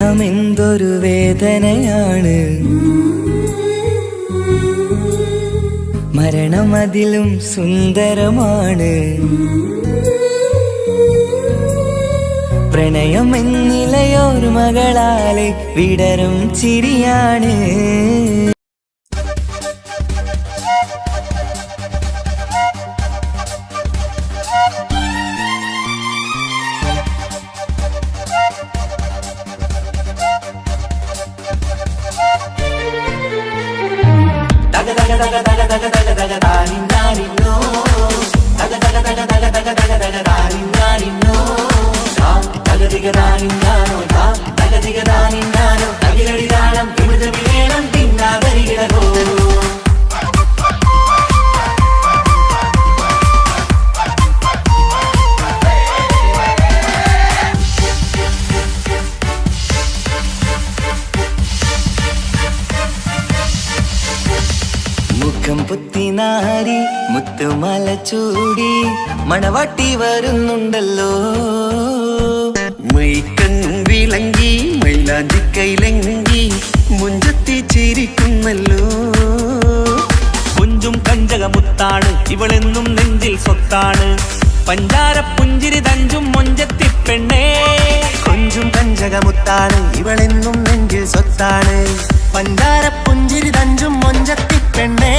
എന്തൊരു വേദനയാണ് മരണം അതിലും സുന്ദരമാണ് പ്രണയം എന്നിലയോർമകളാലെ വിടരും ചിരിയാണ് പുത്തിനാരി മുത്തുമല ചൂടി മണവാട്ടി വരുന്നുണ്ടല്ലോ മൈക്കണ്ണും വിളങ്ങി മൈലാഞ്ചി കൈലങ്കി മുഞ്ചത്തി ചിരിക്കുന്നല്ലോ കുഞ്ചും കഞ്ചകമുത്താണ് ഇവളെന്നും നെഞ്ചിൽ സ്വത്താണ് പഞ്ചാര പുഞ്ചിരി തഞ്ചും മൊഞ്ചത്തി പെണ്ണേ കൊഞ്ചും കഞ്ചകമുത്താണ് ഇവളെന്നും നെഞ്ചിൽ സ്വത്താണ് പഞ്ചാര പുഞ്ചിരി തഞ്ചും മൊഞ്ചത്തി പെണ്ണേ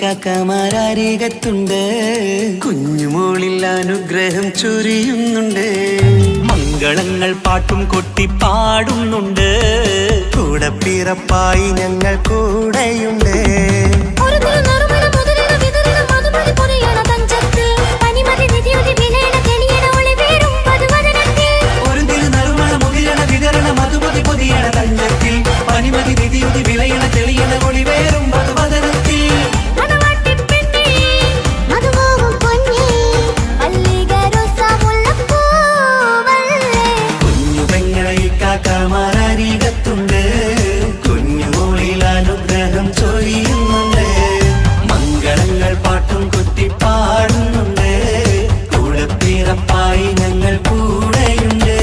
ഇക്കാക്കമാരരികത്തുണ്ട്. കുഞ്ഞുമോളിൽ അനുഗ്രഹം ചൊരിയുന്നുണ്ട്. മംഗളങ്ങൾ പാട്ടും കൊട്ടി പാടുന്നുണ്ട്. കൂടെ പിറപ്പായി ഞങ്ങൾ കൂടെയുണ്ട്. കാക്കമാരരികത്തുണ്ട്. കുഞ്ഞുമോളിൽ അനുഗ്രഹം ചൊരിയുന്നുണ്ട്. മംഗളങ്ങൾ പാട്ടും കൊട്ടി പാടുന്നുണ്ട്. കൂടെ പിറപ്പായി ഞങ്ങൾ കൂടെയുണ്ട്.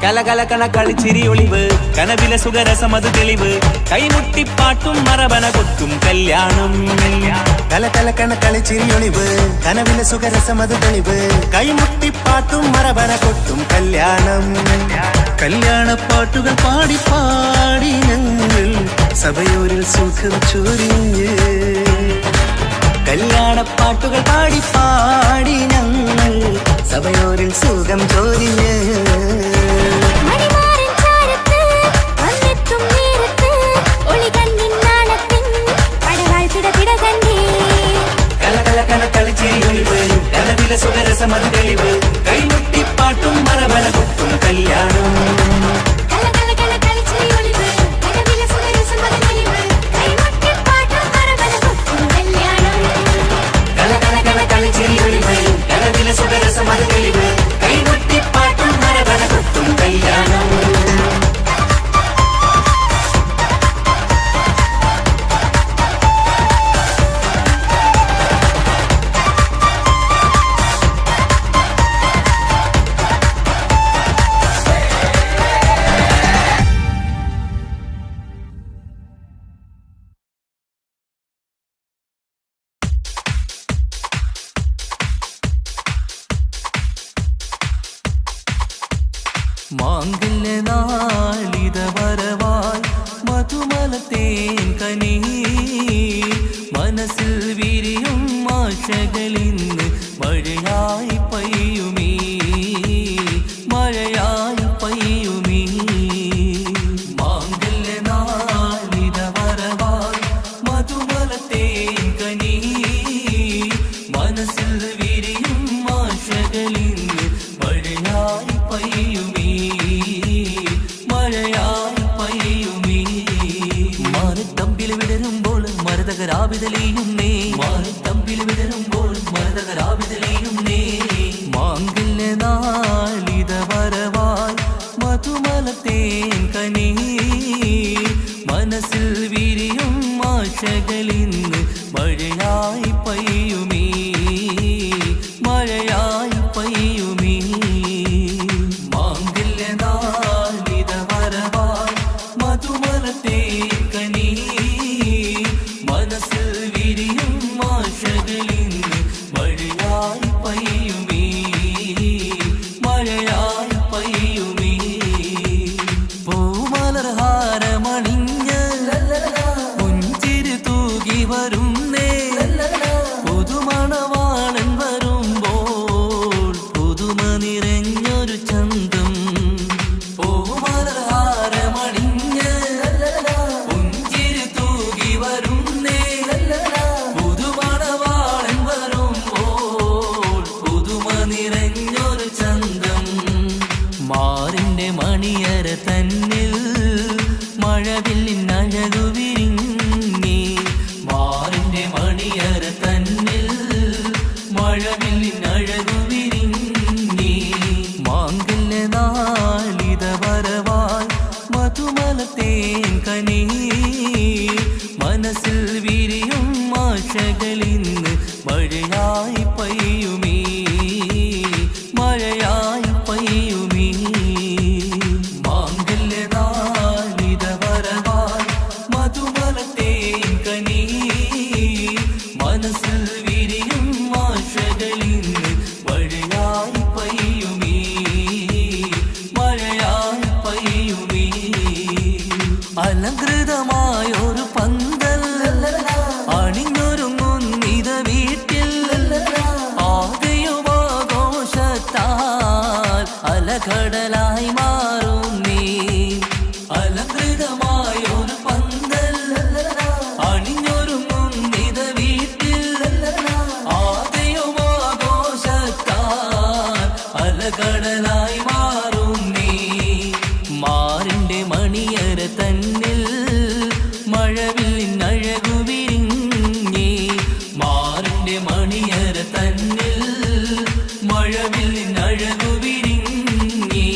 കലകലകണ കളിച്ചിരി ഒളിവ് കനവിലെ സുഖരസമത് തെളിവ് കൈമുട്ടിപ്പാട്ടും മറവന കൊട്ടും കല്യാണം. കലകലകണ കളിച്ചിരിയൊളിവ് കനവിലെ സുഖരസമത് തെളിവ് കൈമുട്ടിപ്പാട്ടും മറവന കൊട്ടും കല്യാണം. കല്യാണപ്പാട്ടുകൾ പാടി പാടി ഞങ്ങൾ സഭയോരിൽ സുഖം ചൊരിഞ്ഞ്. കല്യാണപ്പാട്ടുകൾ പാടി പാടി ഞങ്ങൾ സഭയോരിൽ സുഖം ചൊരിഞ്ഞ്. കലകലകണ സുഖരസമത് തെളിവ് കൈമുട്ടിപ്പാട്ടും മറവന കൊട്ടും കല്യാണം. കലകലകണ കളിച്ചിരി ഒളിവ് കനവിലെ സുഖരസമത് തെളിവ് കൈമുട്ടിപ്പാട്ടും മറവന കൊട്ടും കല്യാണം. മാംഗല്യനാളിത വരവായി മധുമലത്തേൻ കനി മനസ്സിൽ വിരിയും ആശകളിന്ന് മഴയായി പെയ്യുമീ മഴയായി പെയ്യുമീ. മാംഗല്യനാളിത വരവായി മധുമലത്തേൻ കനി മനസ്സിൽ വിരിയും ആശകളിന്ന് മഴയായി പെയ്യുമീ മഴയായി പെയ്യുമീ. മാനത്തമ്പിൽ വിടരുമ്പോൾ മരതകരാവിതലെയുന്നേ മാനത്തമ്പിൽ വിടരുമ്പോൾ മരതകരാവിതലെയുന്നേ. മാംഗല്യനാളിത വരവായി മധുമലത്തേൻ കനി മനസ്സിൽ വിരിയും ആശകളിന്ന് മഴയായി പെയ്യുമീ മഴയായി പെയ്യുമീ. മാംഗല്യനാളിത വരവായി മധുമലത്തേൻ കനി മനസ്സിൽ വിരിയും ആശകളിന്ന് മഴയായി പെയ്യുമീ മഴയായി പെയ്യുമീ. പൂമലർഹാരമണിഞ്ഞ് പുഞ്ചിരി തൂകി വരുന്നേ പുതുമണവാളൻ വരുമ്പോൾ പുതുമ നിറഞ്ഞൊരു ചന്തം. പൂമലർഹാരമണിഞ്ഞ് പുഞ്ചിരി തൂകി വരുന്നേ പുതുമണവാളൻ വരുമ്പോൾ പുതുമ നിറഞ്ഞൊരു ചന്തം. മാറിന്റെ മണിയര തന്നിൽ മഴവില്ലിൻ അഴകു വിരിഞ്ഞി. മാറിന്റെ മണിയര തന്നിൽ മഴവില്ലിൻ അഴകു വിരിഞ്ഞി. മാംഗല്യനാളിത വരവായി മധുമലത്തേൻ കനി മനസ്സിൽ വിരിയും ആശകളിന്ന് മഴയായി പെയ്യുമീ മഴയായി പെയ്യുമീ. അലകടലായി മാറും നീ അലങ്കൃതമായൊരു പന്തൽ അണിഞ്ഞൊരുങ്ങും നിത വീട്ടിൽ ആദ്യം ആഘോഷത്താൽ അലകടലായി മാറും നീ മാറിന്റെ മണിയറ തന്നിൽ മഴവില്ലിൻ അഴകു വിരിഞ്ഞി മാറിന്റെ മണിയറ തന്നിൽ മഴവില്ലിൻ അഴകു വിരിഞ്ഞി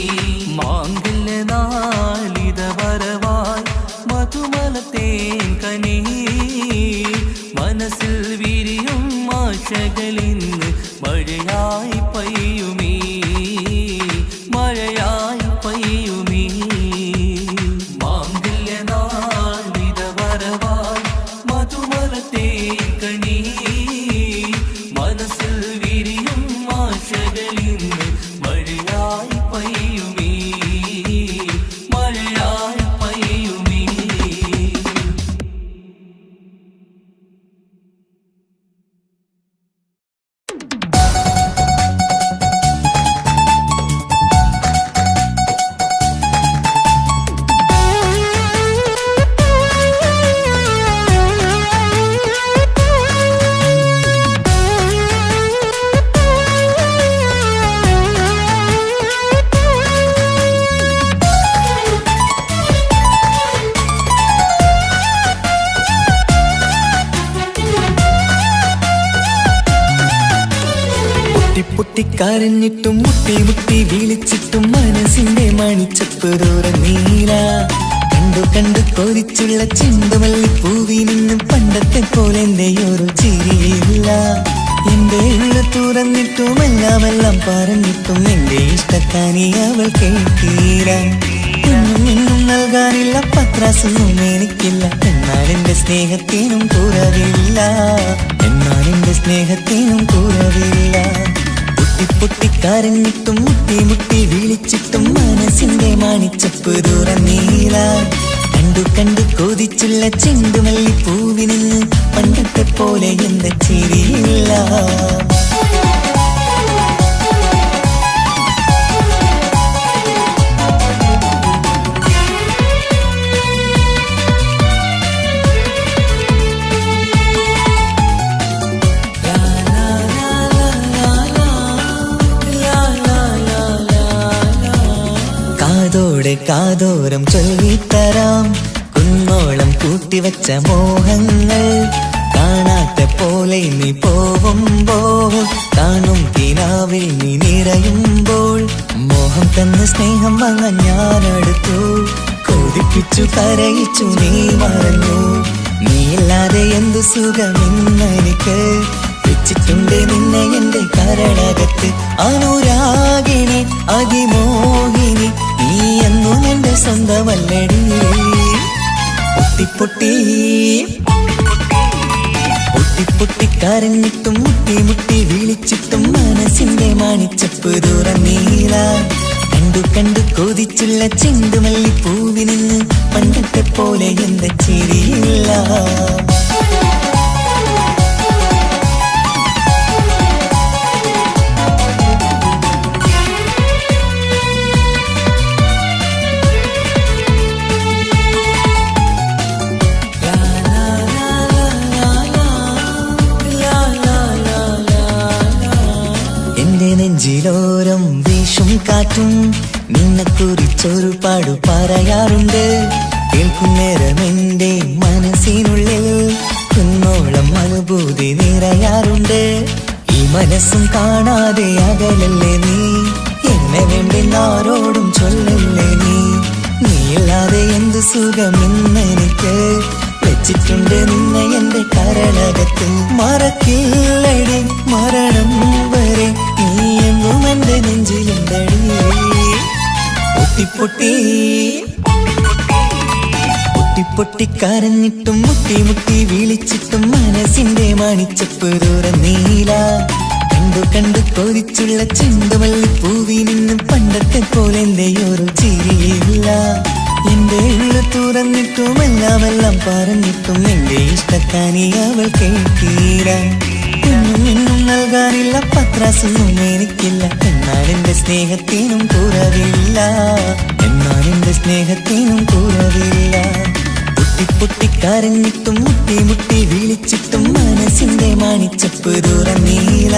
മാങ്കല്യ നാളിത വരവായി മധുമലത്തേൻ കനി മനസ്സിൽ വിരിയും ആശകളിന്ന് മഴയായി പെയ്യുമീ മഴയായി പെയ്യുമീ മാങ്കല്യ നാളിത വരവായി മധുമലത്തേൻ കനി മനസ്സിൽ വിരിയും ആശകളിന്ന് മഴയായി പെയ്യുമീ മഴയായി പെയ്യുമീ പൊട്ടിക്കരഞ്ഞിട്ടും മുട്ടി മുട്ടി വിളിച്ചിട്ടും മനസ്സിന്റെ മണിച്ചപ്പ് തുറന്നീല കണ്ടു കണ്ടു കൊതിച്ചുള്ള ചെണ്ടുമല്ലി പൂവി നിന്നും പണ്ടത്തെ പോലെ എന്റെ ഒരു ചിരിയില്ല എന്റെ ഉള്ളു തുറന്നിട്ടും എല്ലാം പറഞ്ഞിട്ടും എന്റെ ഇഷ്ടക്കാനി അവൾ കേട്ടീര ഇന്നും നൽകാനില്ല പത്രാസൊന്നും എനിക്കില്ല എന്നാൽ എന്റെ സ്നേഹത്തിനും കുറവില്ല എന്നാൽ എന്റെ സ്നേഹത്തിനും കുറവില്ല പൊട്ടിക്കരഞ്ഞിട്ടും മുട്ടി മുട്ടി വിളിച്ചിട്ടും മനസ്സിന്റെ മണിച്ചപ്പ് തുറന്നീല കണ്ടു കണ്ടു കൊതിച്ചുള്ള ചെണ്ടുമല്ലി പൂവി നിന്ന് പണ്ടത്തെ പോലെ എന്റെ ചിരിയില്ല കാതോടെ കാതോരം ചൊല്ലിത്തരാം കുന്നോളം കൂട്ടിവച്ച മോഹങ്ങൾ കാണാത്ത പോലെ നീ പോവുമ്പോൾ കാണും കിനാവിൽ നീ നിറയുമ്പോൾ മോഹം തന്ന സ്നേഹം വാങ്ങാൻ ഞാനെടുത്തു കൊതിപ്പിച്ചു കരയിച്ചു നീ മറന്നു നീയില്ലാതെ എന്തു സുഖമെന്നെനിക്ക് വെച്ചിട്ടുണ്ട് നിന്നെ എന്റെ കരളകത്ത് അനുരാഗിണി അതിമോഹിനി നീ എന്നും എന്റെ സ്വന്തമല്ലടി പൊട്ടി പൊട്ടിക്കരഞ്ഞിട്ടും മുട്ടി മുട്ടി വിളിച്ചിട്ടും മനസ്സിന്റെ മണിച്ചപ്പ് തുറന്നീല കണ്ടു കണ്ടു കൊതിച്ചുള്ള ചെണ്ടുമല്ലി പൂവി നിന്ന് പണ്ടത്തെ പോലെ എന്റെ ചിരിയില്ല നെഞ്ചിലോരം വീശും കാറ്റും നിന്നെ കുറിച്ചൊരു പാടു പറയാറുണ്ട് കേൾക്കുന്നേരം എന്റെ മനസ്സിനുള്ളിൽ കുന്നോളം അനുഭൂതി നിറയാറുണ്ട് ഈ മനസ്സും കാണാതെ അകലല്ലേ നീ എന്നെ വേണ്ടെന്നാരോടും ചൊല്ലല്ലേ നീയില്ലാതെ എന്തു സുഖമെന്നെനിക്ക് വെച്ചിട്ടുണ്ട് നിന്നെ എന്റെ കരളകത്ത് മറക്കില്ലടി മരണം വരെ നീ എന്നും എന്റെ നെഞ്ചിലുണ്ടടി പൊട്ടിക്കരഞ്ഞിട്ടും മുട്ടി മുട്ടി വിളിച്ചിട്ടും മനസ്സിന്റെ മണിച്ചപ്പ് തുറന്നീല കണ്ടു കണ്ടു കൊതിച്ചുള്ള ചെണ്ടുമല്ലി പൂവി നിന്നും പണ്ടത്തെ പോലെ എന്റെ ഒരു ചിരിയില്ല എന്റെ ഉള്ളു തുറന്നിട്ടും എല്ലാം പറഞ്ഞിട്ടും എന്റെ ഇഷ്ടക്കാനി അവൾ കേട്ടീര ഇന്നും നൽകാനില്ല പത്രാസൊന്നും എനിക്കില്ല എന്നാലെന്റെ സ്നേഹത്തിനും കുറവില്ല, എന്നാലെന്റെ സ്നേഹത്തിനും കുറവില്ല. പൊട്ടി പൊട്ടിക്കരഞ്ഞിട്ടും മുട്ടി മുട്ടി വിളിച്ചിട്ടും മനസ്സിന്റെ മാണിച്ചപ്പ് തുറന്നീല.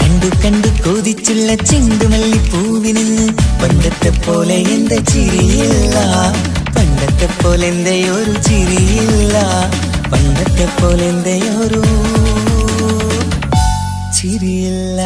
കണ്ടു കണ്ടു കൊതിച്ചുള്ള ചെണ്ടുമല്ലിപ്പൂവിന് പണ്ടത്തെ പോലെ എന്റെ ചിരിയില്ല, പണ്ടത്തെ പോലെ എന്റെ ഒരു ചിരിയില്ല, പണ്ടത്തെ പോലെ എന്റെ ഒരു ചിരിയില്ല.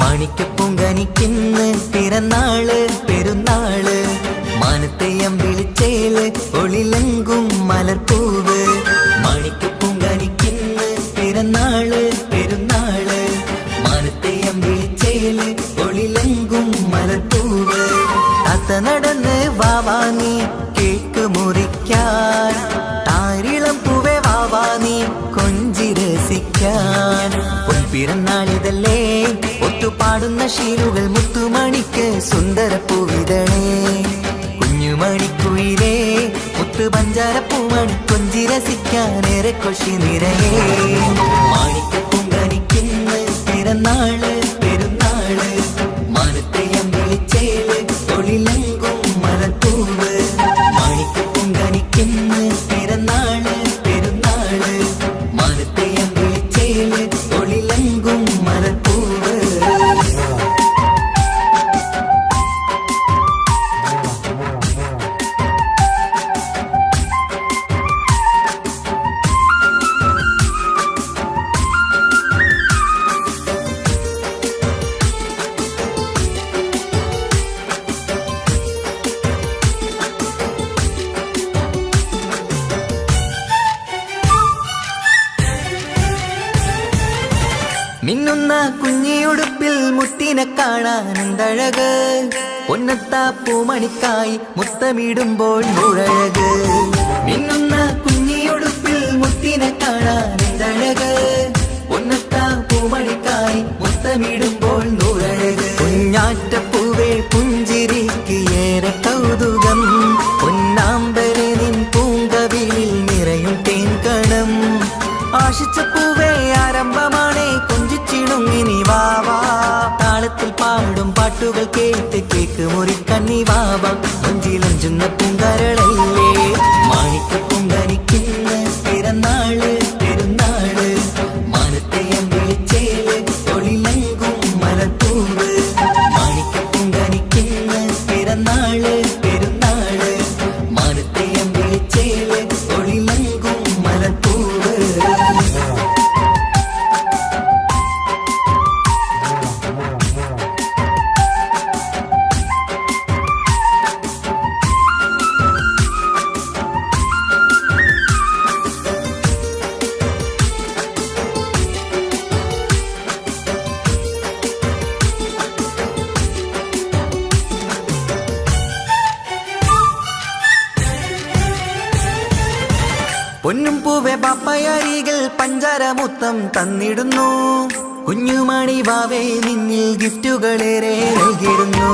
മാണിക്കപ്പൂങ്കനിക്കിന്ന് പിറന്നാള് പെരുന്നാള്, മാനത്തെയം വിളിച്ചേല് ഒളിലങ്കും മലർപ്പൂവ്. മാണിക്കപ്പൂങ്കനിക്കിന്ന് പിറന്നാള് പെരുന്നാള്, മാനത്തെയം വിളിച്ചേല് ഒളിലങ്കും മലർപ്പൂവ്. താത്ത നടന്ന് വാവാനി കേക്ക് മുറിക്കാൻ, താരിളം പൂവേ വാവാനി കൊഞ്ചി രസിക്കാൻ. പൊൻപിറന്നാളിതല്ലേ ഒത്തുപാടുന്ന ശീലുകൾ മുത്തുമണിക്ക് സുന്ദരപ്പൂവിതളേ. കുഞ്ഞുമണിക്കുയിലേ മുത്തു പഞ്ചാരപ്പൂമണി കൊഞ്ചി രസിക്കാനേറെ കൊഷി നിറയേ. മാണിക്കപ്പൂങ്കനിക്കിന്ന് പിറന്നാള് പെരുന്നാള്, മാനത്തെയം വിളിച്ചേല് ഒളിലങ്കും മലർപ്പൂവ്. മാണിക്കപ്പൂങ്കനിക്കിന്ന് പിറന്നാള് പെരുന്നാള്, മാനത്തെയം വിളിച്ചേല് ഒളിലങ്കും മലർപ്പൂവ്. മിന്നുന്ന കുഞ്ഞിയുടുപ്പിൽ മുത്തിനെ കാണാൻ എന്തഴക്, പൊന്നത്താ പൂമണിക്കായി മുത്തമിടുമ്പോൾ മുഴഴക്. മിന്നുന്ന കുഞ്ഞിയുടുപ്പിൽ മുത്തിനെ കാണാൻ എന്തഴക്, പൊന്നത്താ പൂമണിക്കായി മുത്തമിടുമ്പോൾ മുഴഴക്. കുഞ്ഞാറ്റപ്പൂവേ പുഞ്ചിരിക്ക് ഏറെ കൗതുകം, പൊന്നാമ്പരെ നിൻ പൂങ്കവിളിൽ നിറയും തേൻകണം. ആശിച്ച പൂവേ ആരംഭമാണേ കൊഞ്ചിച്ചിടുങ്ങിനി വാവാ, താളത്തിൽ പാടും പാട്ടുകൾ കേട്ട് കേക്ക് മുറിക്കണ്ണി വാവ. കൊഞ്ചിലഞ്ചുന്ന പൂങ്കരളല്ലേ മാണിക്കപ്പൂങ്കനിക്കിന്ന് പിറന്നാള് പെരുന്നാള്, മാനത്തെയം വിളിച്ചേല് ഒളിലങ്കും മലർപ്പൂവ്. മാണിക്കപ്പൂങ്കനിക്കിന്ന് പിറന്നാള് പെരുന്നാള്, മാനത്തെയം വിളിച്ചേല് ഒളിലങ്കും മലർപ്പൂവ്. പൊന്നും പൂവെ പാപ്പയരികൾ പഞ്ചാരമുത്തം തന്നിടുന്നു, കുഞ്ഞുമണി വാവേ നിന്നിൽ ഗിഫ്റ്റുകളേറെ നൽകിടുന്നു.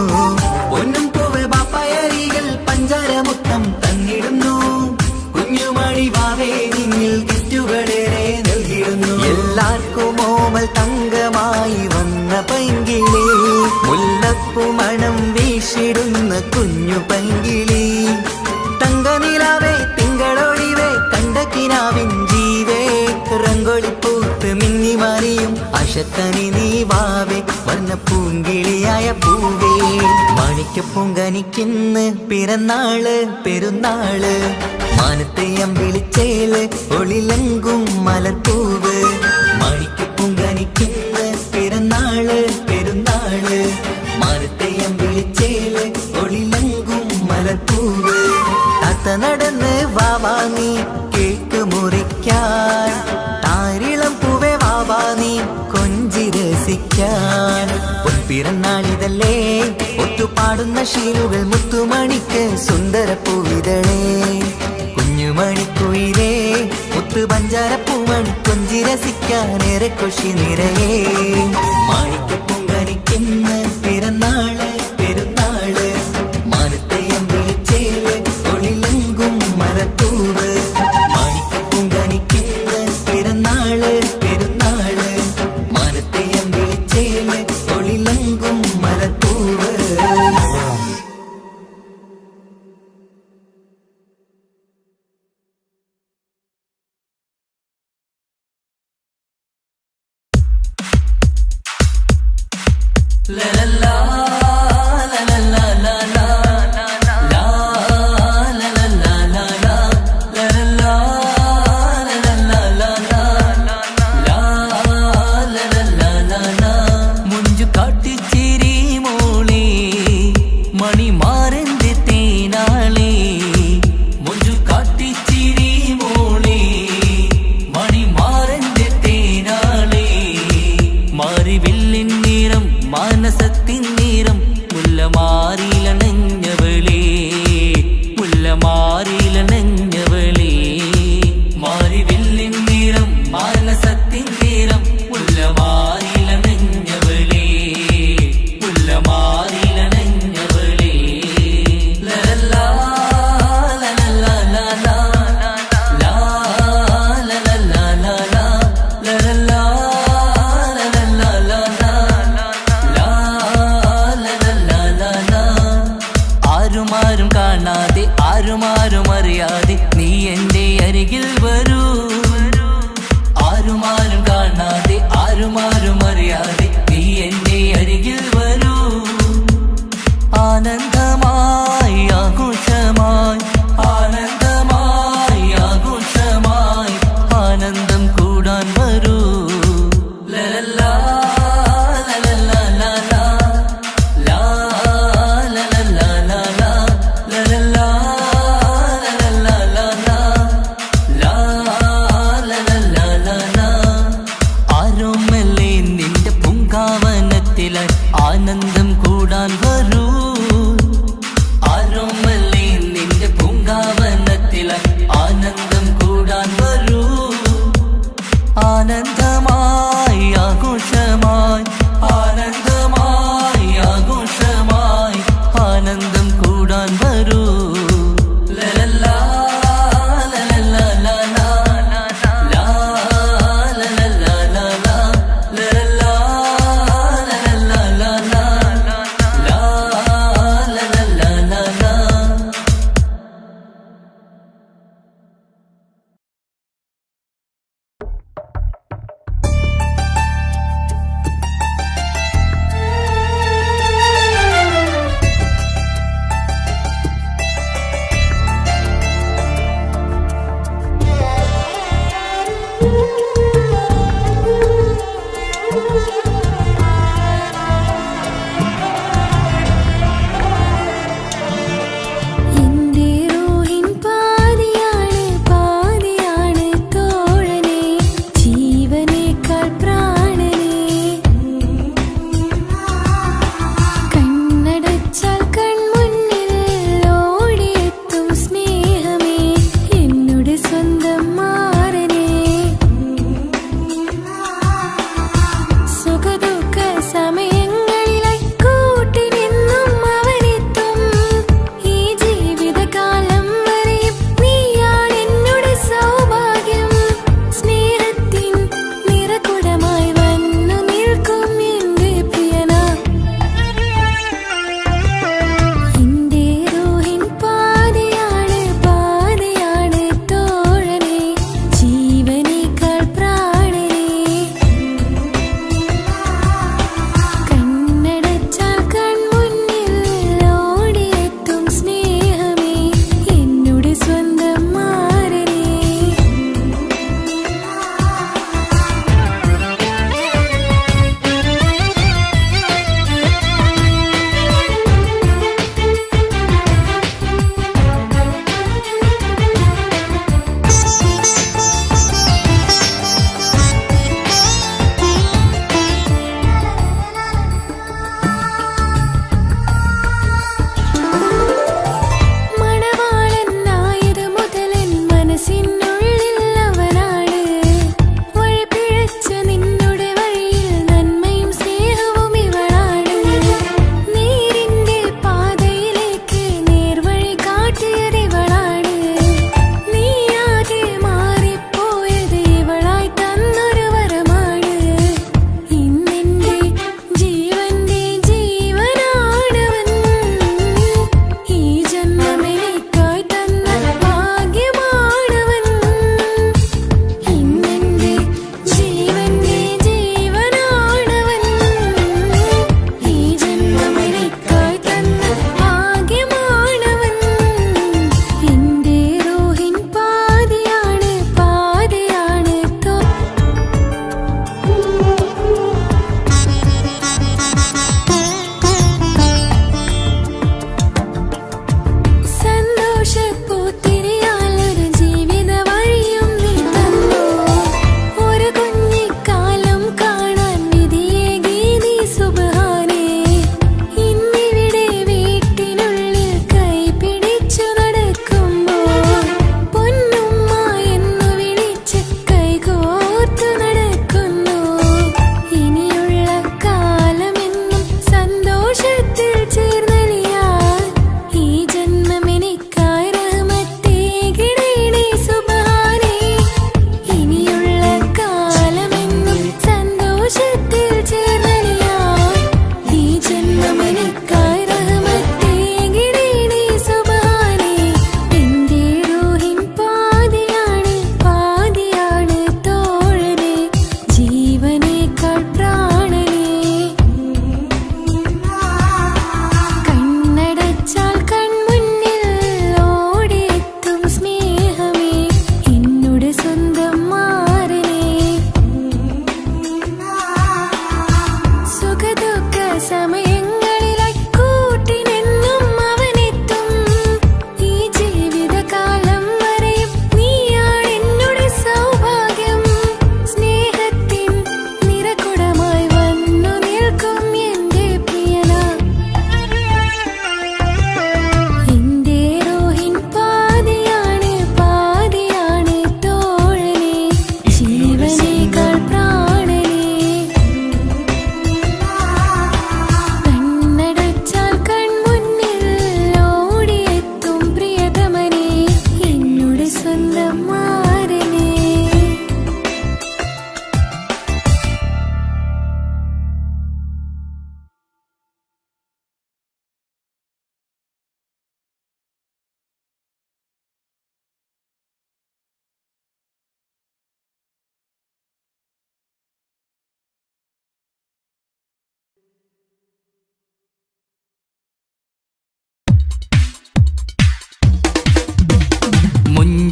പൊന്നും പൂവെ പാപ്പയരികൾ പഞ്ചാരമുത്തം തന്നിടുന്നു, കുഞ്ഞുമണി വാവേ നിന്നിൽ ഗിഫ്റ്റുകളേറെ നൽകിടുന്നു. എല്ലാവർക്കും ഓമൽ തങ്കമായി വന്ന പൈങ്കിളി, മുല്ലപ്പൂ മണം വീശിടുന്ന കുഞ്ഞു പൈങ്കിളി. തങ്കനിലാവേ തിങ്കളൊളിവേ കണ്ടക്കിനാവിൻ ജീവേ, റംഗോളിപ്പൂത്ത് മിന്നി മാറിയും അശത്തനി നീ വാവേ, വർണ്ണ പൂങ്കിളിയായ പൂവേ. മാണിക്കപ്പൂങ്കനിക്കിന്ന് പിറന്നാള് പെരുന്നാള്, മാനത്തെയം വിളിച്ചേല് ഒളിലങ്കും മലർപ്പൂവ്. മാണിക്കപ്പൂങ്കനിക്കിന്ന് പിറന്നാള് പെരുന്നാള്, മാനത്തെയം വിളിച്ചേല് ഒളിലങ്കും മലർപ്പൂവ്. താത്ത നടന്ന് വാവാങ്ങി കേക്ക് മുറിക്കാൻ, പാടുന്ന ശീലുകൾ മുത്തുമണിക്ക് സുന്ദര പൂവിതളേ കുഞ്ഞുമണിക്കുയിലേ മുത്തു പഞ്ചാരപ്പൂമണി കൊഞ്ചി രസിക്കാനേറെ കൊഷി നിറയേ മാണിക്ക പൊങ്കനിക്കിന്ന് പിറന്നാള് പെരുന്നാള് മാനത്തെയം വിളിച്ചേല് ഒളിലെങ്കും മലത്തൂവ് മാണിക്ക പൊങ്കനിക്കിന്ന് പിറന്നാള് പെരുന്നാള് മാനത്തെയം വിളിച്ചേല് ഒളിലെങ്കും മലത്തൂവ് മാനസത്തിൻ നീരം മുല്ലമാറിലണഞ്ഞവളേ മുല്ലമാറിലണഞ്ഞവളേ മാറിവില്ലിൻ നീരം മാനസത്തിൻ നീരം മുല്ലമാറിലണഞ്ഞവളേ മുല്ലമാറിലണഞ്ഞവളേ ലലല്ലാ ലലല്ലാ ലലാ ലാ ലലല്ലാ ലലാ ലലല്ലാ ആരും കാണാതെ ആരും അറിയാതെ നീ എന്റെ അരികിൽ വരൂ ആരും കാണാതെ ആരും അറിയാതെ നീ എന്റെ അരികിൽ വരൂ ആനന്ദമായി ആഘോഷമായി ആനന്ദമായി ആഘോഷമായി ആനന്ദം കൂടാൻ വരൂ ലലല്ലാ ആനന്ദം കൂടാൻ വരൂ ആരോമല്ലേ നിന്റെ പൂങ്കാവനത്തിലായി ആനന്ദം കൂടാൻ വരൂ ആനന്ദമായി ആഘോഷമായി ആനന്ദമായി ആഘോഷമായി ആനന്ദം കൂടാൻ വരൂ ലലല്ലാ ലലല്ലാ ലലാ ലാ ലലല്ലാ ലലാ ലലല്ലാ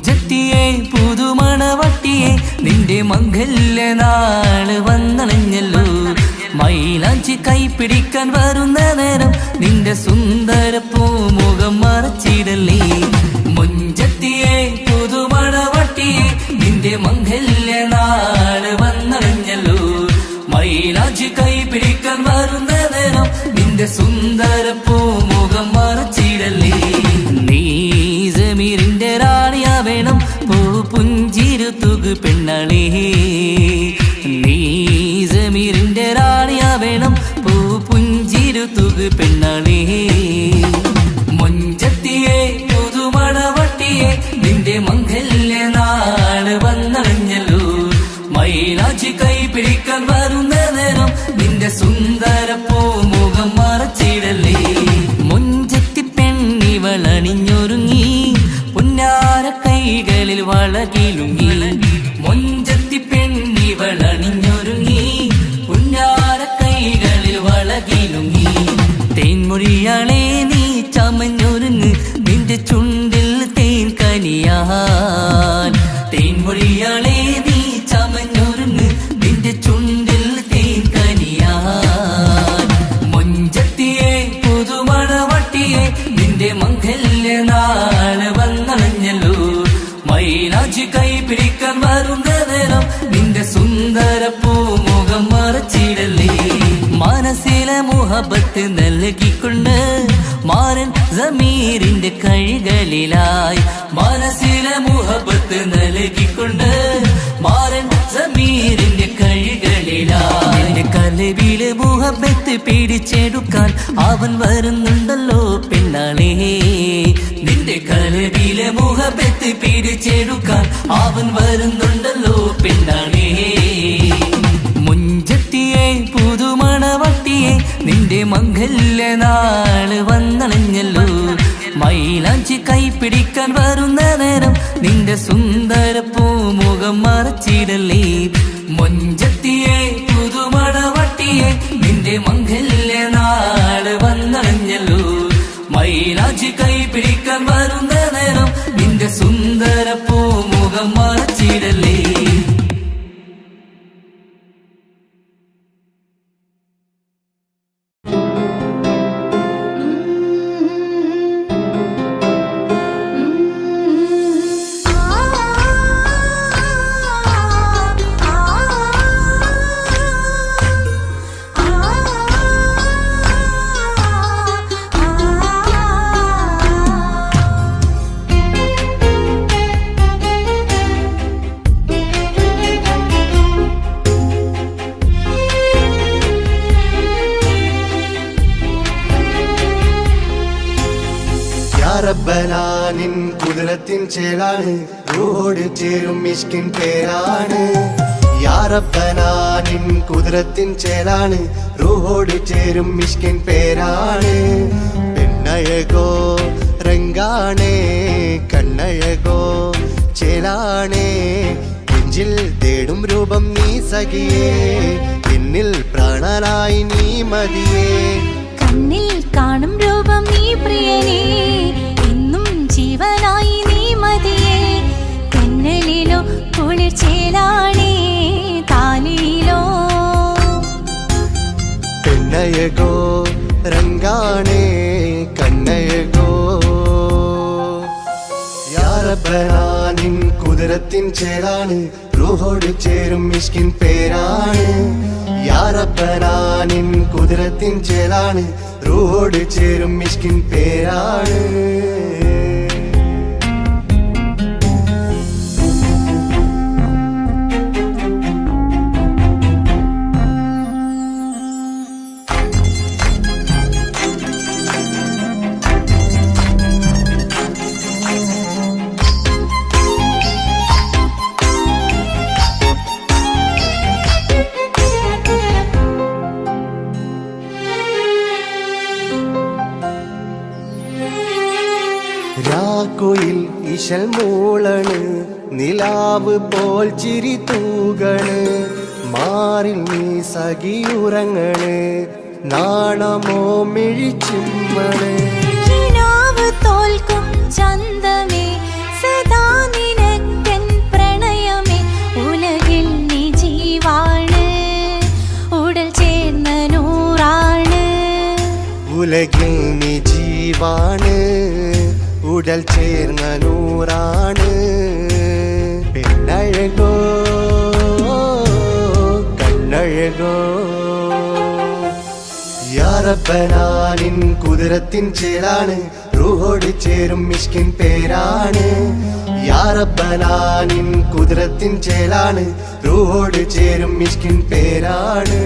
മുഞ്ചത്തിയെ പുതുമണവട്ടിയെ നിന്റെ മംഗല്യ നാള് വന്നണഞ്ഞല്ലോ മൈലാഞ്ചി കൈപിടിക്കാൻ വരുന്ന നേരം നിന്റെ സുന്ദര പൂമുഖം മറച്ചിടല്ലേ മുഞ്ചത്തിയെ പുതുമണവട്ടിയെ നിന്റെ മംഗല്യ നാള് വന്നണഞ്ഞല്ലോ മൈലാഞ്ചി കൈപിടിക്കാൻ വരുന്ന നേരം നിന്റെ സുന്ദര പൂമുഖം മറച്ചിടല്ലേ നീ സമീറിന്റെ റാണിയാ വേണം പൂ പുഞ്ചിരു തുകു പെണ്ണളേ നീ സമീറിന്റെ റാണിയാ വേണം പൂ പുഞ്ചിരു തുകു പെണ്ണളേ മുഞ്ചത്തിയെ പുതുമണവട്ടിയെ നിന്റെ മംഗല്യ നാള് വന്നണഞ്ഞല്ലോ മൈലാഞ്ചി കൈപിടിക്കാൻ വരുന്ന നേരം നിന്റെ സുന്ദര പൂമുഖം മറച്ചിടല്ലേ മുഞ്ചത്തി പെണ്ണിവളണിഞ്ഞൊരുങ്ങി പുന്നാര കൈകളിൽ വളകിലുങ്ങി മുഞ്ചത്തി പെണ്ണിവളണിഞ്ഞൊരുങ്ങി പുന്നാര കൈകളിൽ വളകിലുങ്ങി തേൻമൊഴിയാളെ നീ ചമഞ്ഞൊരുങ്ങ് നിന്റെ ചുണ്ടിൽ തേൻ കനിയാൻ തേൻമൊഴിയാളെ നീ ചമഞ്ഞൊരുങ്ങ് നിന്റെ ചുണ്ടിൽ തേൻ കനിയാൻ മുഞ്ചത്തിയെ പുതുമണവട്ടിയെ നിന്റെ മംഗല്യ നാള് വന്നണഞ്ഞല്ലോ മൈലാഞ്ചി കൈപിടിക്കാൻ വരുന്ന നേരം നിന്റെ സുന്ദര പൂമുഖം മറച്ചിടല്ലേ മനസ്സിലെ മുഹബത്ത് നൽകിക്കൊണ്ട് മാരൻ സമീറിന്റെ കൈകളിലായി മനസ്സിലെ മുഹബത്ത് നൽകിക്കൊണ്ട് മാരൻ സമീറിന്റെ കൈകളിലായി നിന്റെ കലവിലെ മുഹബത്ത് പിടിച്ചെടുക്കാൻ അവൻ വരുന്നുണ്ടല്ലോ പെണ്ണാളേ നിന്റെ കലവിലെ മുഹബത്ത് പിടിച്ചെടുക്കാൻ അവൻ വരുന്നുണ്ടല്ലോ പെണ്ണാളേ മുഞ്ചത്തിയെ പുതുമണവട്ടിയെ നിന്റെ മംഗല്യ നാള് വന്നണഞ്ഞല്ലോ മൈലാഞ്ചി കൈപിടിക്കാൻ വരുന്ന നേരം നിന്റെ സുന്ദര പൂമുഖം മറച്ചിടല്ലേ മുഞ്ചത്തിയെ പുതുമണവട്ടിയെ നിന്റെ മംഗല്യ നാള് വന്നണഞ്ഞല്ലോ മൈലാഞ്ചി കൈപിടിക്കാൻ വരുന്ന നേരം നിന്റെ സുന്ദര പൂമുഖം മറച്ചിടല്ലേ റബ്ബനാനിൻ കുതിരത്തിൻ ചേലാണ് റൂഹോട് ചേരും മിഷ്കിൻ പേരാണ് യാ റബ്ബനാനിൻ കുതിരത്തിൻ ചേലാണ് റൂഹോട് ചേരും മിഷ്കിൻ പേരാണ് പെണ്ണഴകോ രംഗാണേ കണ്ണഴകോ ചേലാണേ നെഞ്ചിൽ തേടും രൂപം നീ സഖിയേ എന്നിൽ പ്രാണനായി നീ മതിയേ കണ്ണിൽ കാണും രൂപം നീ പ്രിയനേ എന്നും ജീവനായി നീ മതിയേ കന്നലിലോ കുളിർച്ചേലാണേ താലിയിലോ പെണ്ണഴകോ രംഗാണേ കണ്ണഴകോ യാ റബ്ബനാനിൻ കുതിരത്തിൻ ചേലാണ് റൂഹോട് ചേരും മിഷ്കിൻ പേരാണ് യാ റബ്ബനാനിൻ കുതിരത്തിൻ ചേലാണ് റൂഹോട് ചേരും മിഷ്കിൻ പേരാണ് രാക്കുയിൽ ഇശൽ മൂളണ് നിലാവ് പോൽ ചിരി തൂകണ് മാറിൽ നീ സഖിയുറങ്ങണ് നാണമോ മിഴിച്ചുമ്മണ് കിനാവ് തോൽക്കും ചന്തമേ സദാ നിൻ ഉലകിൽ നീ ജീവാണ്, ഉടൽ ചേർന്ന നൂറാണ്. പെണ്ണഴകോ കണ്ണഴകോ യാ റബ്ബനാ നിൻ കുതിരത്തിൻ ചേലാണ്, റൂഹോട് ചേരും മിഷ്കിൻ പേരാണ്. യാ റബ്ബനാ നിൻ കുതിരത്തിൻ ചേലാണ്, റൂഹോട് ചേരും മിഷ്കിൻ പേരാണ്.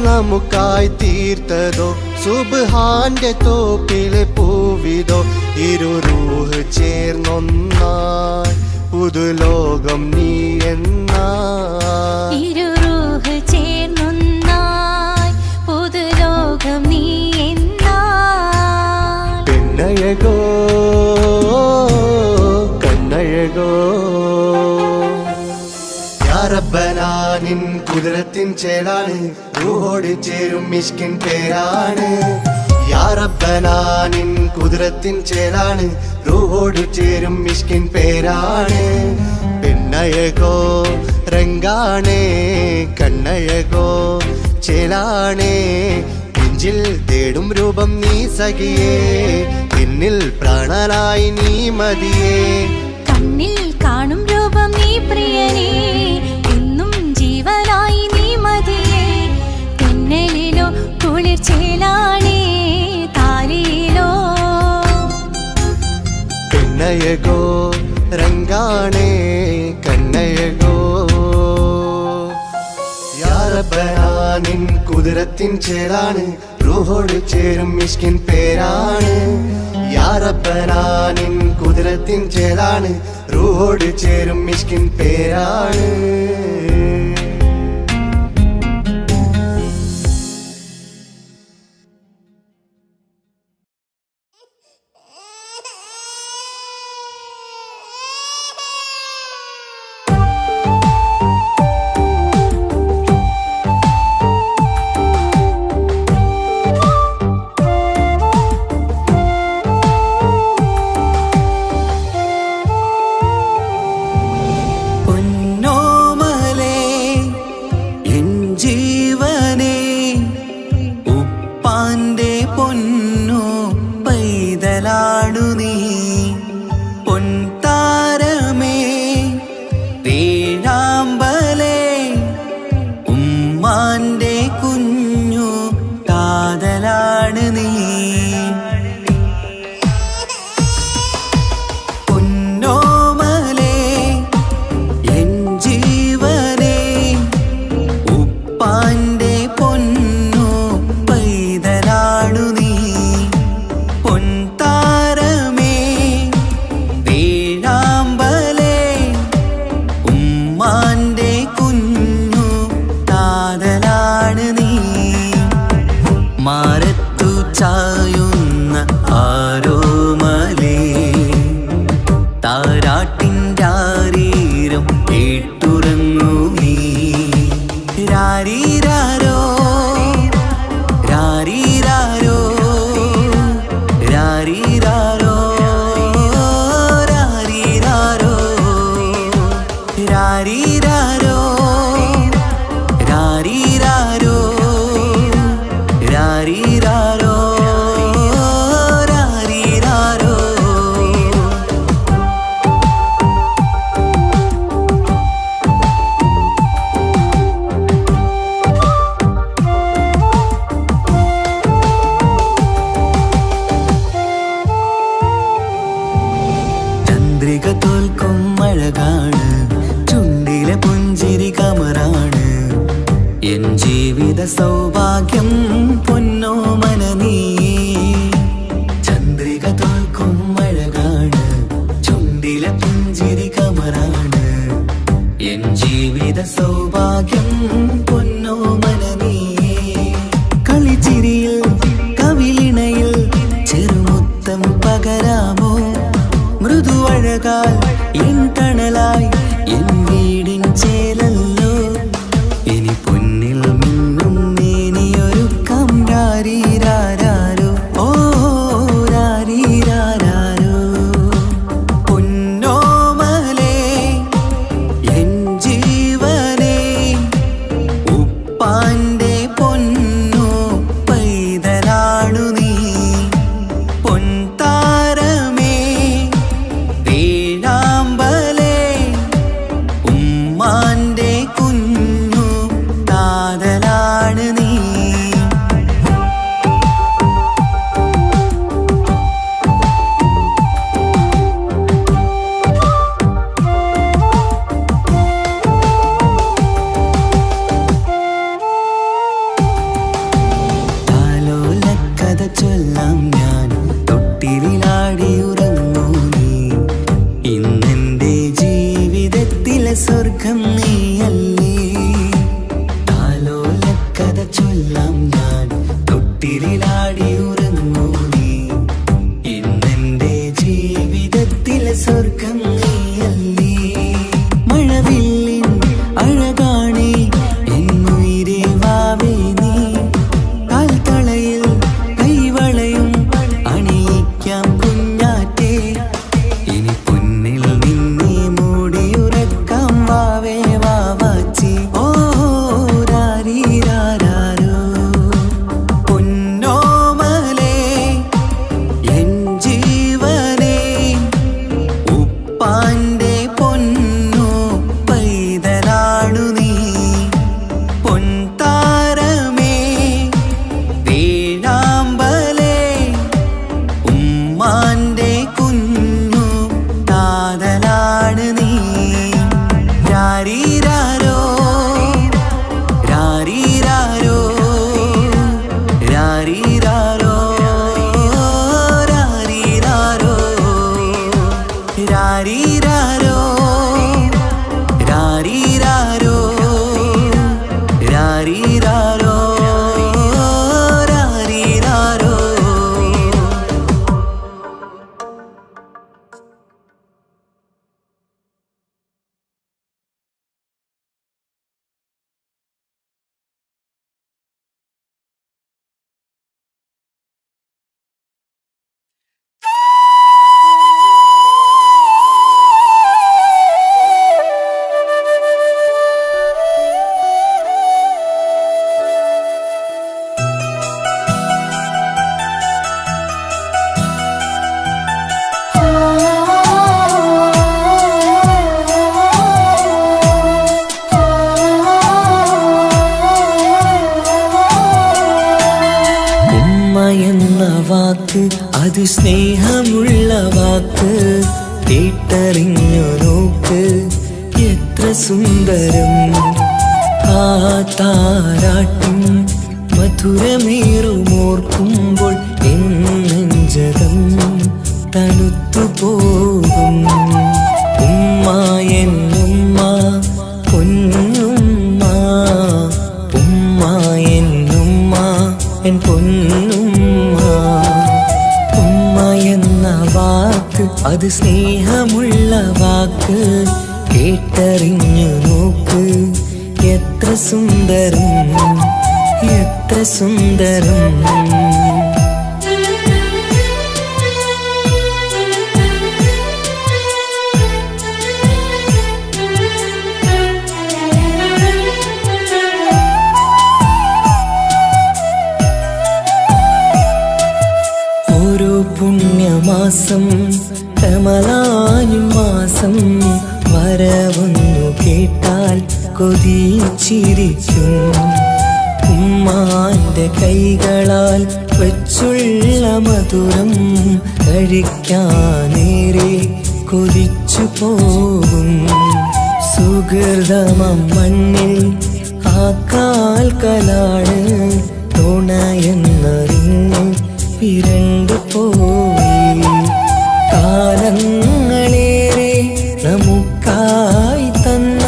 നമുക്കായി തീർത്തതോ സുബ്ഹാന്റെ തോപ്പിലെ പൂവിതോ, ഇരുറൂഹ് ചേർന്നൊന്നായി പുതുലോകം നീ എന്നായി. ഇരുറൂഹ് ചേർന്നൊന്നായി പുതുലോകം നീ എന്നായി. പെണ്ണഴകോ കണ്ണഴകോ യാ റബ്ബനാ നിൻ കുതിരത്തിൻ ചേലാണ്, റൂഹോട് ചേരും മിഷ്കിൻ പേരാണ്. യാ റബ്ബനാ നിൻ കുതിരത്തിൻ ചേലാണ്, റൂഹോട് ചേരും മിഷ്കിൻ പേരാണ്. പെണ്ണഴകോ രംഗാണേ കണ്ണഴകോ ചേലാണേ, നെഞ്ചിൽ തേടും രൂപം നീ സഖിയേ, എന്നിൽ പ്രാണനായി നീ മതിയേ. കണ്ണിൽ കാണും രൂപം നീ പ്രിയനേ, എന്നും ജീവനായി നീ മതിയേ. തെന്നലിലോ കുളിർ ചേലാണേ, താലിയിലോ പെണ്ണഴകോ രംഗാണേ കണ്ണഴകോ യാ റബ്ബനാ നിൻ കുതിരത്തിൻ ചേലാണ്, റൂഹോട് ചേരും മിഷ്കിൻ പേരാണ്. യാ റബ്ബനാ നിൻ കുതിരത്തിൻ ചേലാണ്, റൂഹോട് ചേരും മിഷ്കിൻ പേരാണ്. എൻ ജീവിത സൗഭാഗ്യം പൊന്നോമന നീ സൗഭാഗ്യം പൊന്നോമനനീയേ കളിച്ചിരിയിൽ കവിളിണയിൽ ചെറുമുത്തം പകരാമോ മൃദുവഴകാൽ എൻ തണലായി എൻ വീടിൻ ചേലല്ലോ ഇനി പൊന്നിൽ മിന്നും നേനിയൊരുക്കം രാരീരാരോ ഓ രാരീരാരോ പൊന്നോമലേ എൻ ജീവനേ ഉപ്പാന്റെ പൊന്നോ പൈതലാണു നീ പൊൻതാരമേ വേഴാമ്പലേ ഉമ്മാന്റെ കുഞ്ഞു കാതലാണ് നീ താലോലക്കഥ ചൊല്ലാം ഞാൻ തൊട്ടിലാടി ഉറങ്ങൂ നീ ഇന്നെന്റെ ജീവിതത്തിലെ സ്വർഗം നീയല്ലേ താലോലക്കഥ ചൊല്ലാം ഞാൻ തൊട്ടിലാടി ഉറങ്ങൂ നീ ഇന്നെന്റെ ജീവിതത്തിലെ സ്വർഗം നീയല്ലേ മഴവില്ലിൻ അഴകാണേ എന്നുയിരേ വാവേ നീ കാൽത്തളയിൽ കൈവളയും അണിയിക്കാം കുഞ്ഞാറ്റേ ഇനി പൊന്നിൽ നിന്നെ മൂടിയുറക്കാം വാവേ വാവാച്ചി ഓ രാരീരാരോ പൊന്നോമലേ എൻ ജീവനേ ഉപ്പാന്റെ പൊന്നോ പൈതലാണു നീ പൊൻതാരമേ വേഴാമ്പലേ ഉമ്മാന്റെ കുഞ്ഞു കാതലാണ് നീ രാരീരാരോ രാരീരാരോ രാരീരാരോ രാരീരാരോ രാരീരാരോ രാരീരാരോ രാരീരാരോ രാരീരാരോ ഉമ്മ എന്ന വാക്ക് അത് സ്നേഹമുള്ള വാക്ക് കേട്ടറിഞ്ഞു നോക്ക് എത്ര സുന്ദരം ആ താരാട്ടും മധുരമേറുമോർക്കുമ്പോൾ എൻ നെഞ്ചകം തണുത്തു പോകും ഉമ്മ എന്നുമ്മ പൊന്നുമ്മ ഉമ്മ എന്നുമ്മ എൻ പൊന്നുമ്മ ഉമ്മ എന്ന വാക്ക് അത് സ്നേഹമുള്ള വാക്ക് കേട്ടറിഞ്ഞു നോക്ക് എത്ര സുന്ദരം എത്ര സുന്ദരം ഓരോ പുണ്യമാസം കമലാനിൻ മാസം വരവൊന്നു കേട്ടാൽ കൊതിച്ചിരിക്കും ഉമ്മാന്റെ കൈകളാൽ വെച്ചുള്ള മധുരം കഴിക്കാനേറെ കൊതിച്ചു പോകും സുഹൃതമം മണ്ണിൽ ആ കാൽക്കലാണ് തുണയെന്നറിഞ്ഞ് പിരണ്ടു പോയി കാലങ്ങളേറെ നമുക്കായി തന്ന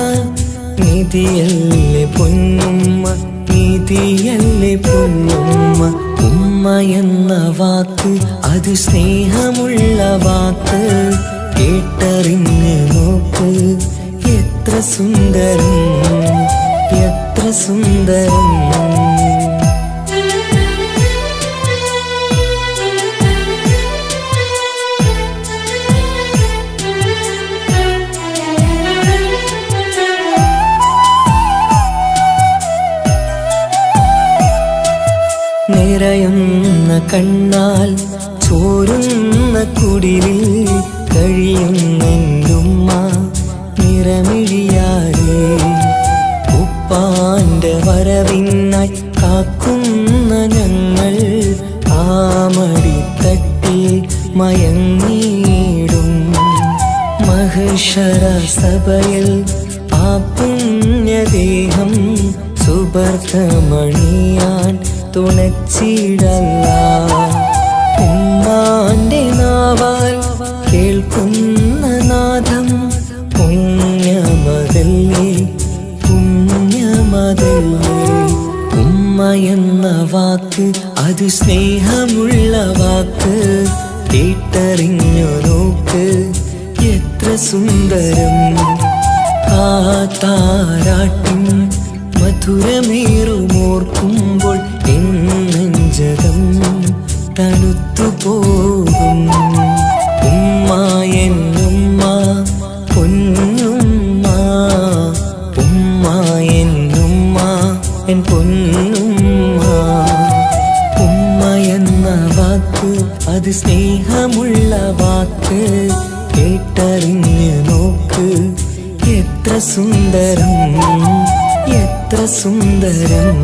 നിധിയല്ലേ പൊന്നുമ്മ, നിധിയല്ലേ പൊന്നുമ്മ. ഉമ്മ എന്ന വാക്ക് അത് സ്നേഹമുള്ള വാക്ക്, കേട്ടറിഞ്ഞ് നോക്ക് എത്ര സുന്ദരം, എത്ര സുന്ദരം. നിറയുന്ന കണ്ണാൽ ചോരുന്ന കുടിലിൽ കഴിയുന്നുമ്മ നിറമിഴിയാലേ. ഉപ്പാന്റെ വരവിനായി കാക്കുന്ന ഞങ്ങൾ ആമടിത്തട്ടിൽ മയങ്ങിയിടും. മഹശര സഭയിൽ ആ പുണ്യദേഹം സുബർത്തമണിയാൻ തുണച്ചിടല്ല. ഉമ്മാന്റെ നാവാൽ കേൾക്കുന്ന നാദം പുണ്യമതല്ലേ, പുണ്യമതല്ലേ. ഉമ്മ എന്ന വാക്ക് അത് സ്നേഹമുള്ള വാക്ക്, കേട്ടറിഞ്ഞു നോക്ക് എത്ര സുന്ദരം. ആ താരാട്ടിൻ മധുരമേറുമോർക്കുമ്പോൾ നെഞ്ചകം തണുത്തു പോകും. ഉമ്മ എന്നുമ്മ പൊന്നുമ്മ, ഉമ്മ എന്നുമ്മ എൻ പൊന്നുമ്മ. ഉമ്മ എന്ന വാക്ക് അത് സ്നേഹമുള്ള വാക്ക്, കേട്ടറിഞ്ഞ് നോക്ക് എത്ര സുന്ദരം, എത്ര സുന്ദരം.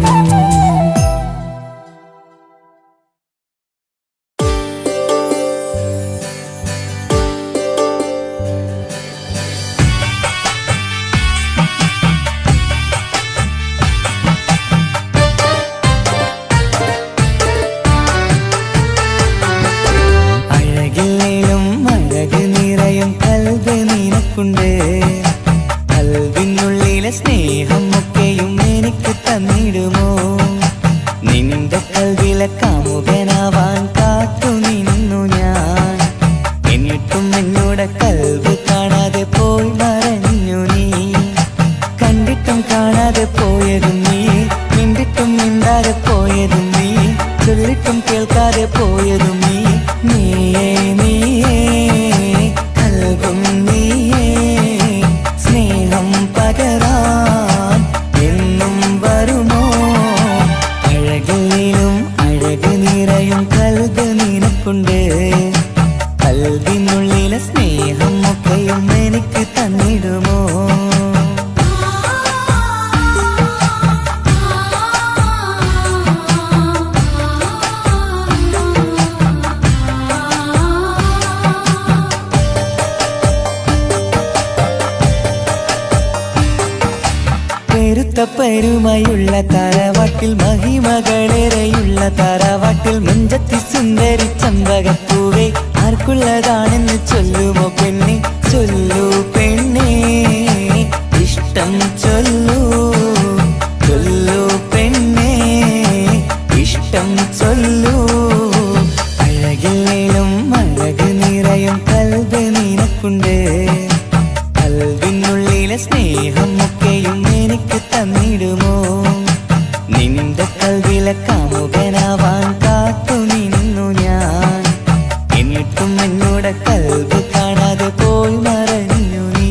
അഴകില്ലേലും അഴക് നിറയും കൽബ് നിനക്കുണ്ട്. കൽബിനുള്ളിലെ സ്നേഹം ഒക്കെയും എനിക്ക് തന്നിടുമോ? നിന്റെ കൽബിലെ കാമുകനാവാൻ കാത്തു നിന്നു ഞാൻ. എന്നിട്ടും എന്നോട് കൽബ് കാണാതെ പോയി മറഞ്ഞു നീ. കണ്ടിട്ടും കാണാതെ പോയതും നീ, മിണ്ടിട്ടും മിണ്ടാതെ പോയതും നീ, ചൊല്ലിട്ടും കേൾക്കാതെ പോയതും നീ. നീയേ നീയേ കൽബും നീയേ, സ്നേഹം പകരാൻ എന്നും വരുമോ? അഴകിലും അഴക് നിറയും കൽബ് നിനക്കുണ്ട്. കൽബിനുള്ളിലെ സ്നേഹം ഒക്കെയും എനിക്ക് തന്നിടുമോ? പെരുത്ത പെരുമയുള്ള തറവാട്ടിൽ, മഹിമകളേറെയുള്ള തറവാട്ടിൽ, മുഞ്ചത്തി സുന്ദരി ചമ്പകപ്പൂവേ ആർക്കുള്ളതാണെന്ന് ചൊല്ലുമോ പെണ്ണെ? ചൊല്ലൂ പെണ്ണേ, ഇഷ്ടം ചൊല്ലൂ, ചൊല്ലൂ പെണ്ണേ, ഇഷ്ടം ചൊല്ലൂ. അഴകില്ലേലും അഴക് നിറയും കൽബ് നിനക്കുണ്ട്. കൽബിനുള്ളിലെ സ്നേഹം ഒക്കെയും എനിക്ക് തന്നിടുമോ? നിന്റെ കൽബിലെ കാമുകനാവാൻ കാത്തു നിന്നു ഞാൻ. എന്നിട്ടും എന്നോട് കൽബ് കാണാതെ പോയി മറഞ്ഞു നീ.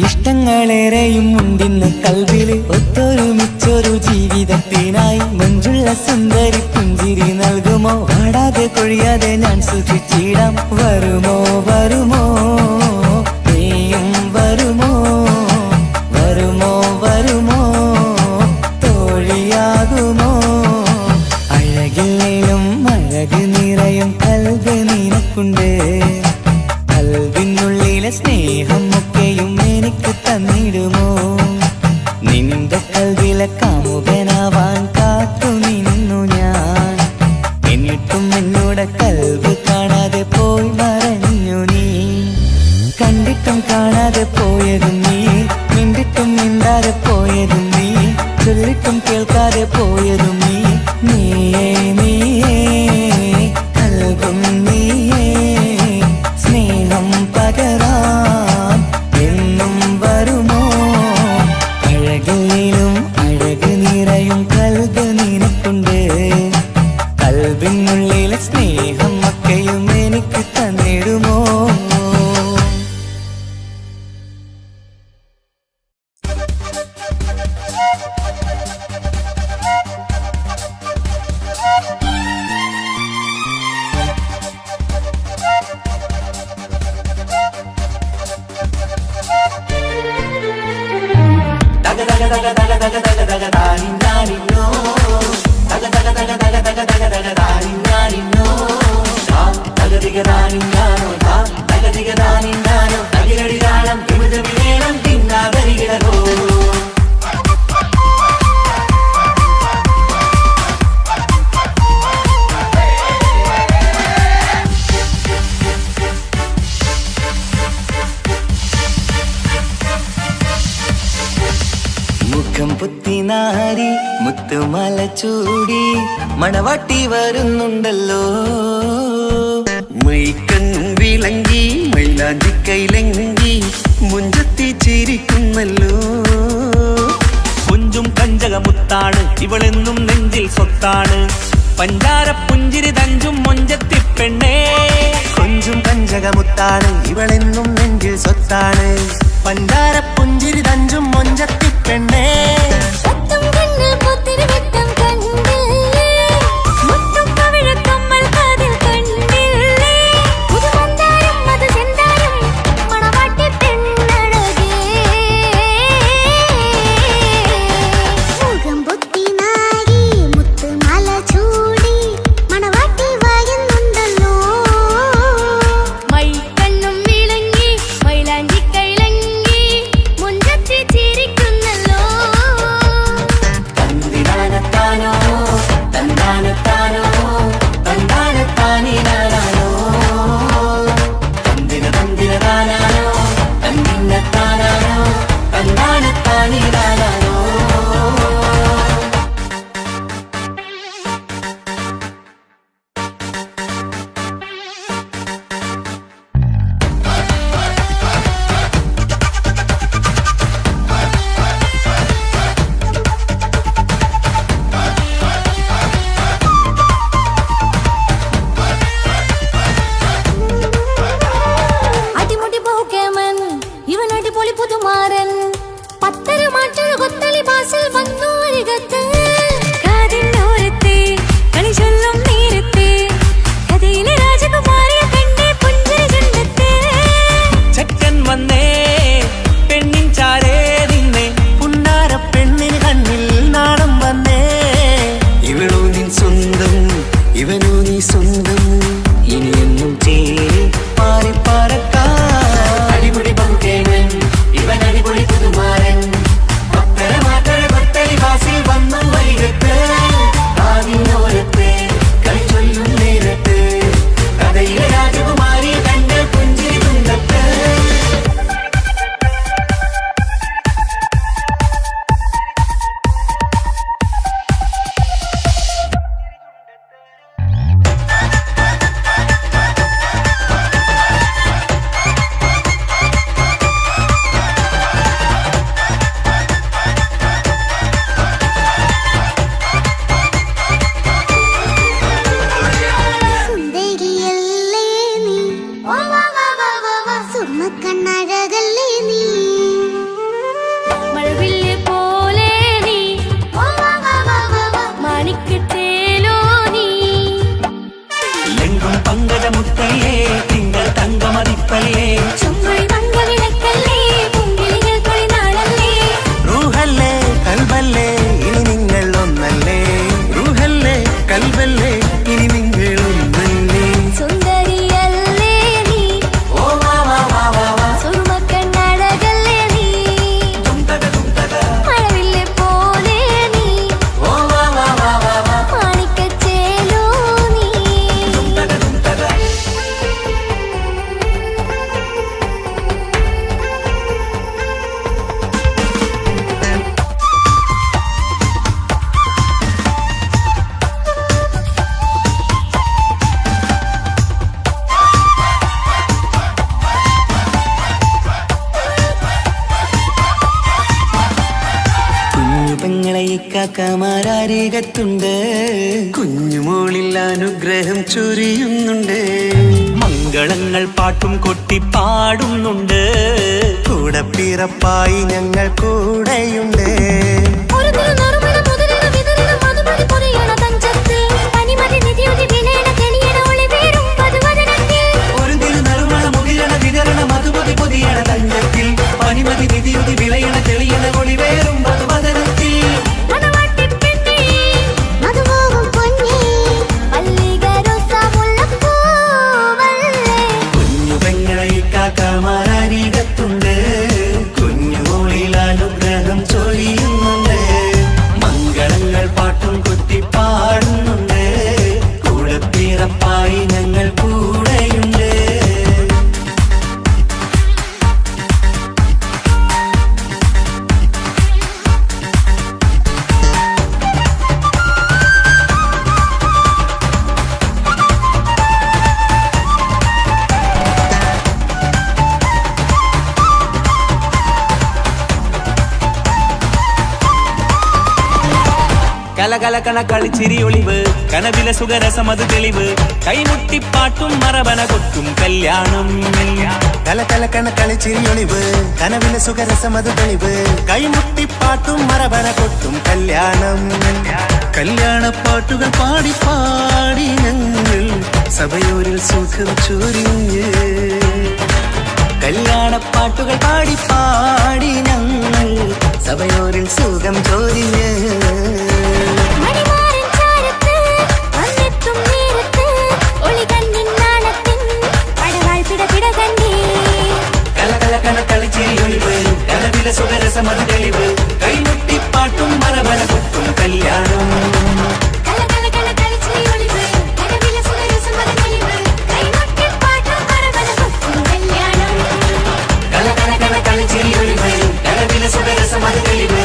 ഇഷ്ടങ്ങളേറെയും ഉണ്ടിന്ന് കൽബില്, ഒത്തൊരുമിച്ചൊരു ജീവിതത്തിനായി മഞ്ജുള്ള സുന്ദരി പുഞ്ചിരി നൽകുമോ? വാടാതെ കൊഴിയാതെ ഞാൻ സൂക്ഷിച്ചിടാം. വരുമോ വരുമോ നീയും വരുമോ? വരുമോ വരുമോ തോഴിയാകുമോ? അഴകില്ലേലും അഴക് നിറയും കൽബ് നിനക്കുണ്ട്. കൽബിനുള്ളിലെ സ്നേഹം ഒക്കെയും എനിക്ക് തന്നിടുമോ നിന്റെ കൽവിലെ കാമുകനാവാൻ കാത്തു നിന്നു ഞാൻ എന്നിട്ടും എന്നോട് കൽവ് കാണാതെ പോയി മറഞ്ഞു നീ കണ്ടിട്ടും കാണാതെ പോയതും നീ മിണ്ടിട്ടും മിണ്ടാതെ പോയതും നീ ചൊല്ലിട്ടും കേൾക്കാതെ പോയതും നീ നീയേ നീയേ കൽവും നീയേ സ്നേഹം പകരാൻ എന്നും വരുമോ അഴകിലും അഴക് നിറയും കൽവ് നിനക്കുണ്ട് കൽവിനുള്ളിലെ സ്നേഹം ഒക്കെയും എനിക്ക് തന്നിടുമോ മുഖം പുത്തിനാരി മുത്തുമല ചൂടി മണവാട്ടി വരുന്നുണ്ടല്ലോ മൈക്കണ്ണും വിളങ്ങി മൈലാഞ്ചി കൈലങ്കി മുഞ്ചത്തി ചിരിക്കുന്നല്ലോ കുഞ്ചും കഞ്ചകമുത്താണ് ഇവളെന്നും നെഞ്ചിൽ സ്വത്താണ് പഞ്ചാര പുഞ്ചിരി തഞ്ചും മൊഞ്ചത്തി പെണ്ണേ കൊഞ്ചും പഞ്ചകമുത്താണ് ഇവളെന്നും നെഞ്ചിൽ സ്വത്താണ് പഞ്ചാര പുഞ്ചിരി തഞ്ചും മൊഞ്ചത്തി പെണ്ണേ പത്തും കണ്ണിൽ പൊത്തിരി വെട്ടം കണ്ടില്ലേ മുത്തും പവിഴക്കമ്മൽ കാതിൽ കണ്ടില്ലേ പുതുമന്ദാരം അത് ചെന്താരം മണവാട്ടി പെണ്ണഴകേ മുഖം പൊത്തി നാരി മുത്തുമാല ചൂടി മണവാട്ടി വരുന്നുണ്ടല്ലോ മൈക്കണ്ണും വിളങ്ങി മൈലാഞ്ചി കൈലങ്കി മുഞ്ചത്തി ചിരിക്കുന്നല്ലോ തന്തിനാനത്താനോ തന്താനത്താനോ തന്താനത്താനിനാനോ തന്തിന തന്തിനതാനാനോ തന്നിന്നത്താനാനോ തന്താനത്താനിനാനോ അടിമുടി പോകേമൻ ഇവൻ അടിപൊളി പുതുമാരൻ പത്തര മാറ്റൊരു കൊത്തളി ബാസിൽ വന്നു അരികത്ത് കാതിന്നോരത്തെ കളി ചൊല്ലും നേരത്തെ കഥയിലെ രാജകുമാരിയെ കണ്ടേ പുഞ്ചിരി ചുണ്ടത്തെ ചെക്കൻ വന്നേ പെണ്ണിൻ ചാരേ നിന്നേ പുന്നാര പെണ്ണിന് കണ്ണിൽ നാണം വന്നേ ഇവളോ നിൻ സ്വന്തം ഇവനോ നീ സ്വന്തം ഇനിയെന്നും ചേരി പാറി പറക്കാം അടിപൊളി ബഹുകേമൻ ഇവൻ അടിപൊളി പുതുമാരൻ പത്തര മാറ്റൊരു കൊത്തലി ബാസിൽ വന്നു കാക്കമാരരികത്തുണ്ട് കുഞ്ഞുമോളിൽ അനുഗ്രഹം ചൊരിയുന്നുണ്ട് മംഗളങ്ങൾ പാട്ടും കൊട്ടി പാടുന്നുണ്ട് കൂടെ പിറപ്പായി ഞങ്ങൾ കൂടെയുണ്ട് ഒരു തിരുനറുമണ മുതലിട വിതറിട മധുമതി പൊരിയണ തഞ്ചത്തിൽ പനിമതി നിധിയുതി വിലയണ തെളിയണ ഒളിവേറും വധുവദനത്തിൽ ഒരു തിരുനറുമണ മുകിരണ വിതരണ മധുമതി പൊതിയണ തഞ്ചത്തിൽ പനിമതി നിധിയുതി വിളയണ തെളിയണ ഒളിവേറും മധുവദനത്തിൽ മണവാട്ടിപ്പെണ്ണേ മധുമോഹം പൊന്നേ മല്ലികരോസ മുല്ലപ്പൂവല്ലേ കുഞ്ഞു പെങ്ങളെ കാക്കമാരരികത്തുണ്ട് കുഞ്ഞുമോളിൽ അനുഗ്രഹം ചൊരിയുന്നുണ്ട് മംഗളങ്ങൾ പാട്ടും കൊട്ടി പാടുന്നുണ്ട് കൂടെ പിറപ്പായി ഞങ്ങൾ കൂടെയുണ്ട് കലകലകണ കളിച്ചിരി ഒളിവ് കനവില സുഖരസമത് തെളിവ് കൈമുട്ടിപ്പാട്ടും മറവന കൊട്ടും കല്യാണം കലകലക്കണ കളിച്ചിരിയൊളിവ് കനവിലെ സുഖരസമത് തെളിവ് കൈമുട്ടിപ്പാട്ടും മറവന കൊട്ടും കല്യാണം കല്യാണപ്പാട്ടുകൾ പാടി പാടി ഞങ്ങൾ സഭയോരിൽ സുഖം ചൊരിഞ്ഞ് കല്യാണപ്പാട്ടുകൾ പാടി പാടി ഞങ്ങൾ സഭയോരിൽ സുഖം ചൊരിഞ്ഞ് മണിമാരൻ ചാരത്ത് വന്നെത്തും നേരത്ത് ഒളികണ്ണിൻ നാണത്തിൻ പടവാൾ പിടപിട കണ്ടേ കലകലകണ കളിച്ചിരിയൊളിവ് കലവില സുഖരസമത് തെളിവ് കൈമുട്ടിപ്പാട്ടും മറവന കൊട്ടും കല്യാണം കലകലകണ കളിച്ചിരിയൊളിവ് കനവിലെ സുഖരസമത് തെളിവ് കൈമുട്ടിപ്പാട്ടും മറവന കൊട്ടും കല്യാണം കലകലകണ കളിച്ചിരിയൊളിവ് കലവില സുഖരസമത് തെളിവ്